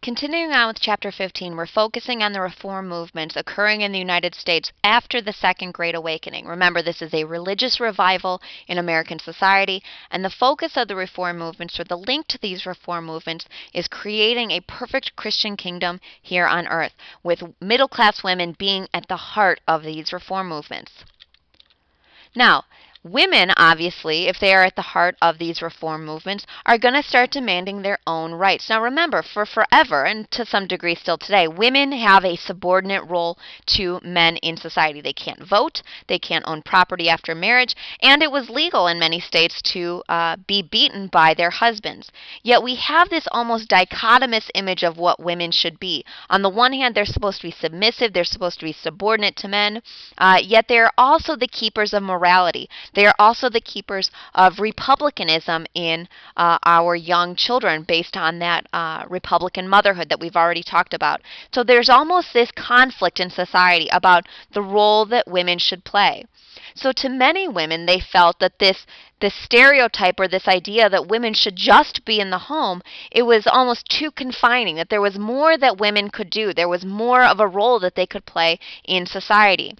Continuing on with Chapter 15, we're focusing on the reform movements occurring in the United States after the Second Great Awakening. Remember, this is a religious revival in American society, and the focus of the reform movements, or the link to these reform movements, is creating a perfect Christian kingdom here on earth, with middle-class women being at the heart of these reform movements. Now, women, obviously, if they are at the heart of these reform movements, are going to start demanding their own rights. Now remember, for forever, and to some degree still today, women have a subordinate role to men in society. They can't vote, they can't own property after marriage, and it was legal in many states to be beaten by their husbands. Yet we have this almost dichotomous image of what women should be. On the one hand, they're supposed to be submissive, they're supposed to be subordinate to men, yet they're also the keepers of morality. They are also the keepers of republicanism in our young children based on that Republican motherhood that we've already talked about. So there's almost this conflict in society about the role that women should play. So to many women, they felt that this stereotype or this idea that women should just be in the home, it was almost too confining, that there was more that women could do. There was more of a role that they could play in society.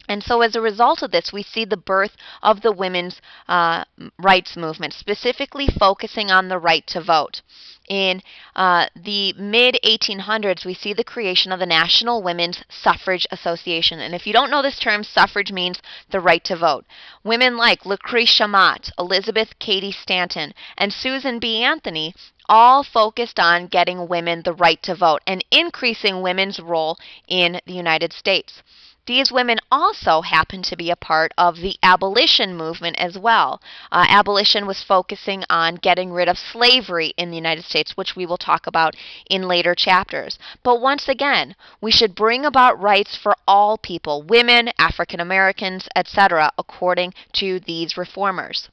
And so as a result of this, we see the birth of the women's rights movement, specifically focusing on the right to vote. In the mid-1800s, we see the creation of the National Women's Suffrage Association. And if you don't know this term, suffrage means the right to vote. Women like Lucretia Mott, Elizabeth Cady Stanton, and Susan B. Anthony all focused on getting women the right to vote and increasing women's role in the United States. These women also happened to be a part of the abolition movement as well. Abolition was focusing on getting rid of slavery in the United States, which we will talk about in later chapters. But once again, we should bring about rights for all people, women, African Americans, etc., according to these reformers.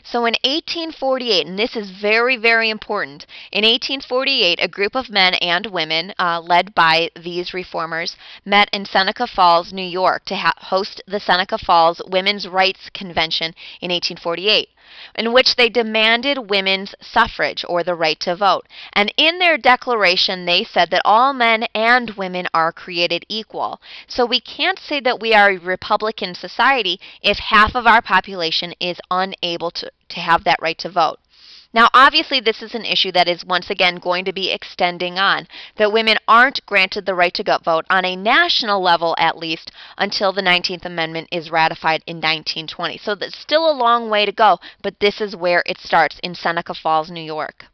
So in 1848, and this is very, very important, in 1848, a group of men and women led by these reformers met in Seneca Falls, New York to host the Seneca Falls Women's Rights Convention in 1848, in which they demanded women's suffrage, or the right to vote. And in their declaration, they said that all men and women are created equal. So we can't say that we are a Republican society if half of our population is unable to have that right to vote. Now, obviously, this is an issue that is once again going to be extending on, that women aren't granted the right to vote on a national level, at least, until the 19th Amendment is ratified in 1920. So there's still a long way to go, but this is where it starts, in Seneca Falls, New York.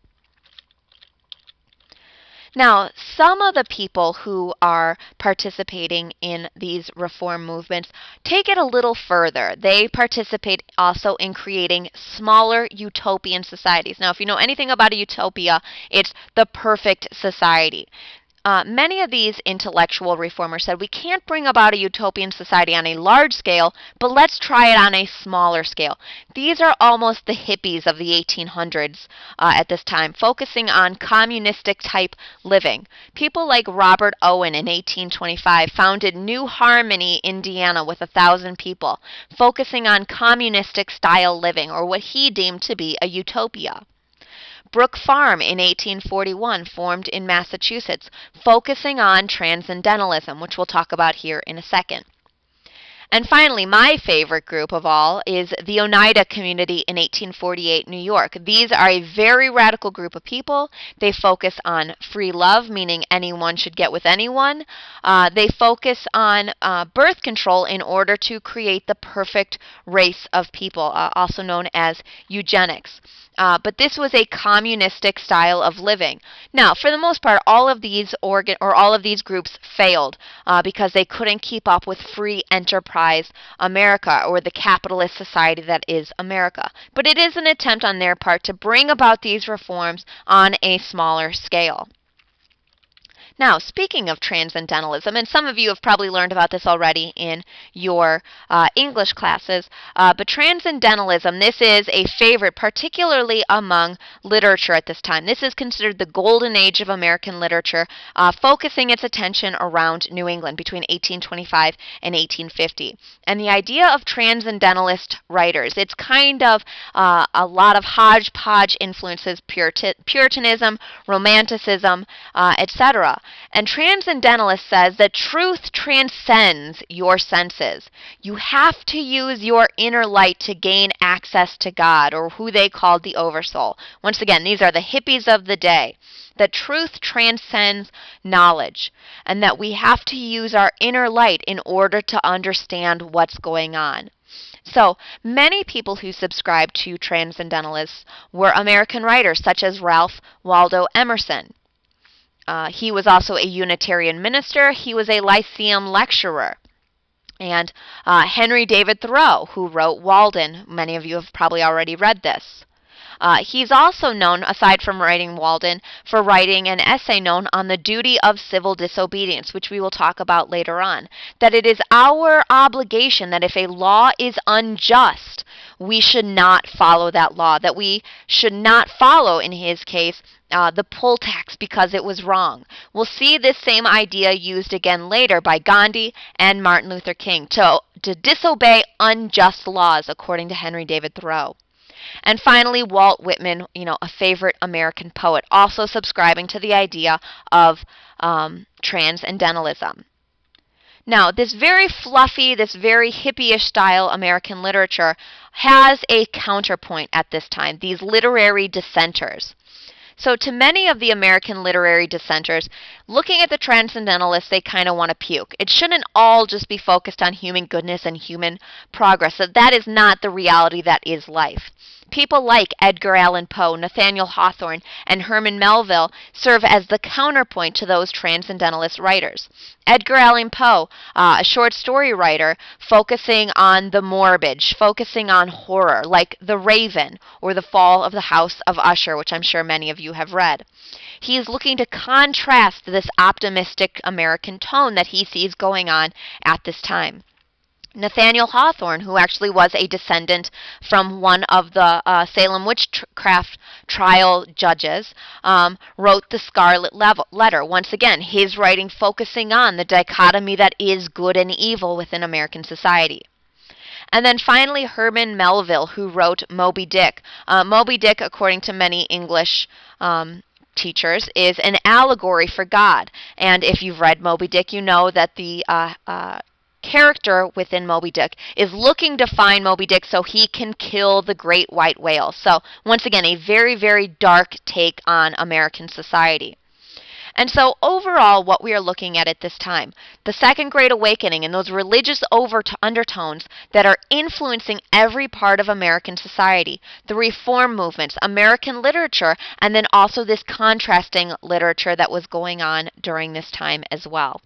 Now, some of the people who are participating in these reform movements take it a little further. They participate also in creating smaller utopian societies. Now, if you know anything about a utopia, it's the perfect society. Many of these intellectual reformers said we can't bring about a utopian society on a large scale, but let's try it on a smaller scale. These are almost the hippies of the 1800s at this time, focusing on communistic type living. People like Robert Owen in 1825 founded New Harmony, Indiana, with 1,000 people, focusing on communistic style living, or what he deemed to be a utopia. Brook Farm in 1841 formed in Massachusetts, focusing on Transcendentalism, which we'll talk about here in a second. And finally, my favorite group of all is the Oneida community in 1848 New York. These are a very radical group of people. They focus on free love, meaning anyone should get with anyone. They focus on birth control in order to create the perfect race of people, also known as eugenics. But this was a communistic style of living. Now, for the most part, all of these groups failed because they couldn't keep up with free enterprise America, or the capitalist society that is America. But it is an attempt on their part to bring about these reforms on a smaller scale. Now, speaking of Transcendentalism, and some of you have probably learned about this already in your English classes, but Transcendentalism, this is a favorite, particularly among literature at this time. This is considered the golden age of American literature, focusing its attention around New England between 1825 and 1850. And the idea of Transcendentalist writers, it's kind of a lot of hodgepodge influences, Puritanism, Romanticism, etc. And Transcendentalist says that truth transcends your senses. You have to use your inner light to gain access to God, or who they called the Oversoul. Once again, these are the hippies of the day. That truth transcends knowledge, and that we have to use our inner light in order to understand what's going on. So, many people who subscribed to Transcendentalists were American writers such as Ralph Waldo Emerson. He was also a Unitarian minister. He was a Lyceum lecturer. And Henry David Thoreau, who wrote Walden. Many of you have probably already read this. He's also known, aside from writing Walden, for writing an essay known on the duty of civil disobedience, which we will talk about later on. That it is our obligation that if a law is unjust, we should not follow that law. That we should not follow, in his case, the poll tax because it was wrong. We'll see this same idea used again later by Gandhi and Martin Luther King to disobey unjust laws, according to Henry David Thoreau. And finally, Walt Whitman, a favorite American poet, also subscribing to the idea of Transcendentalism. Now, this very fluffy, this very hippie-ish style American literature has a counterpoint at this time, these literary dissenters. So to many of the American literary dissenters, looking at the Transcendentalists, they kind of want to puke. It shouldn't all just be focused on human goodness and human progress. That is not the reality that is life. People like Edgar Allan Poe, Nathaniel Hawthorne, and Herman Melville serve as the counterpoint to those Transcendentalist writers. Edgar Allan Poe, a short story writer, focusing on the morbid, focusing on horror, like The Raven or The Fall of the House of Usher, which I'm sure many of you have read. He is looking to contrast this optimistic American tone that he sees going on at this time. Nathaniel Hawthorne, who actually was a descendant from one of the Salem witchcraft trial judges, wrote The Scarlet Letter. Once again, his writing focusing on the dichotomy that is good and evil within American society. And then finally, Herman Melville, who wrote Moby Dick. Moby Dick, according to many English teachers, is an allegory for God. And if you've read Moby Dick, you know that the character within Moby Dick is looking to find Moby Dick so he can kill the great white whale. So once again, a very, very dark take on American society. And so overall, what we are looking at this time, the Second Great Awakening and those religious undertones that are influencing every part of American society, the reform movements, American literature, and then also this contrasting literature that was going on during this time as well.